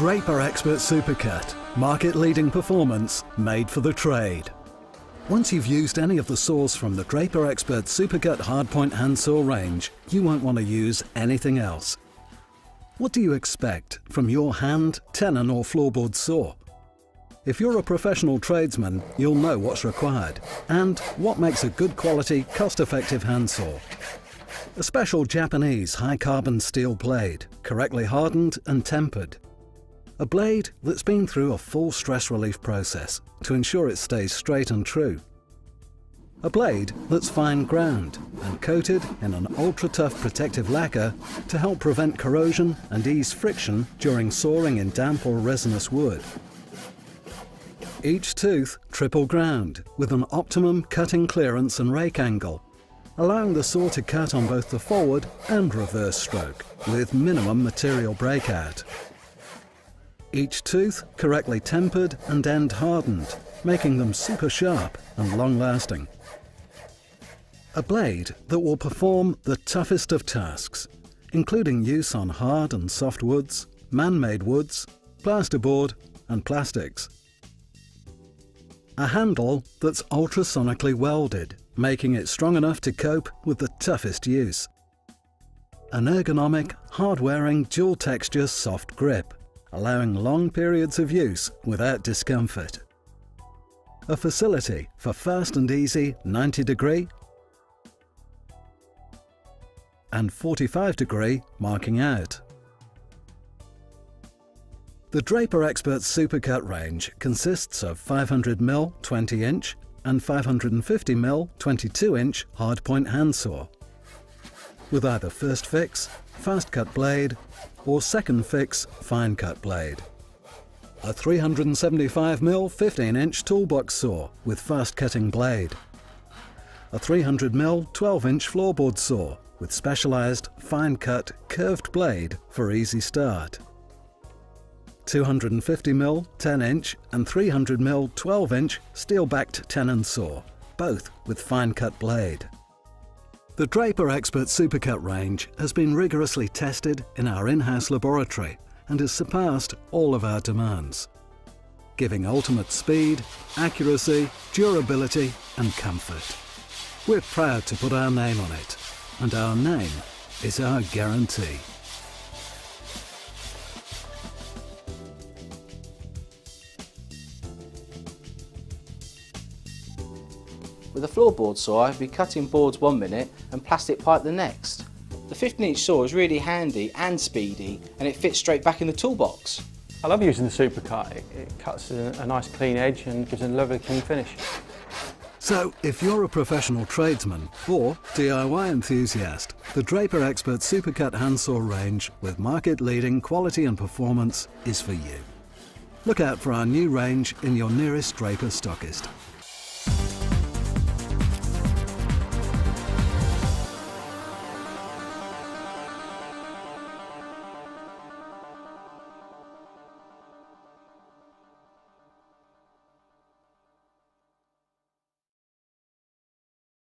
Draper Expert Supercut, market-leading performance made for the trade. Once you've used any of the saws from the Draper Expert Supercut hardpoint handsaw range, you won't want to use anything else. What do you expect from your hand, tenon or floorboard saw? If you're a professional tradesman, you'll know what's required and what makes a good quality, cost-effective handsaw. A special Japanese high-carbon steel blade, correctly hardened and tempered. A blade that's been through a full stress relief process to ensure it stays straight and true. A blade that's fine ground and coated in an ultra-tough protective lacquer to help prevent corrosion and ease friction during sawing in damp or resinous wood. Each tooth triple ground with an optimum cutting clearance and rake angle, allowing the saw to cut on both the forward and reverse stroke with minimum material breakout. Each tooth correctly tempered and end hardened, making them super sharp and long-lasting. A blade that will perform the toughest of tasks, including use on hard and soft woods, man-made woods, plasterboard and plastics. A handle that's ultrasonically welded, making it strong enough to cope with the toughest use. An ergonomic, hard-wearing, dual-texture soft grip, allowing long periods of use without discomfort. A facility for fast and easy 90-degree and 45-degree marking out. The Draper Expert Supercut range consists of 500mm 20-inch and 550mm 22-inch hardpoint handsaw, with either first fix, fast cut blade, or second fix fine cut blade. A 375mm 15-inch toolbox saw with fast cutting blade. A 300mm 12-inch floorboard saw with specialized fine cut curved blade for easy start. 250mm 10-inch and 300mm 12-inch steel-backed tenon saw, both with fine cut blade. The Draper Expert Supercut range has been rigorously tested in our in-house laboratory and has surpassed all of our demands, giving ultimate speed, accuracy, durability and comfort. We're proud to put our name on it, and our name is our guarantee. With a floorboard saw, I'd be cutting boards 1 minute and plastic pipe the next. The 15-inch saw is really handy and speedy, and it fits straight back in the toolbox. I love using the Supercut. It cuts a nice clean edge and gives a lovely clean finish. So, if you're a professional tradesman or DIY enthusiast, the Draper Expert Supercut handsaw range with market-leading quality and performance is for you. Look out for our new range in your nearest Draper stockist.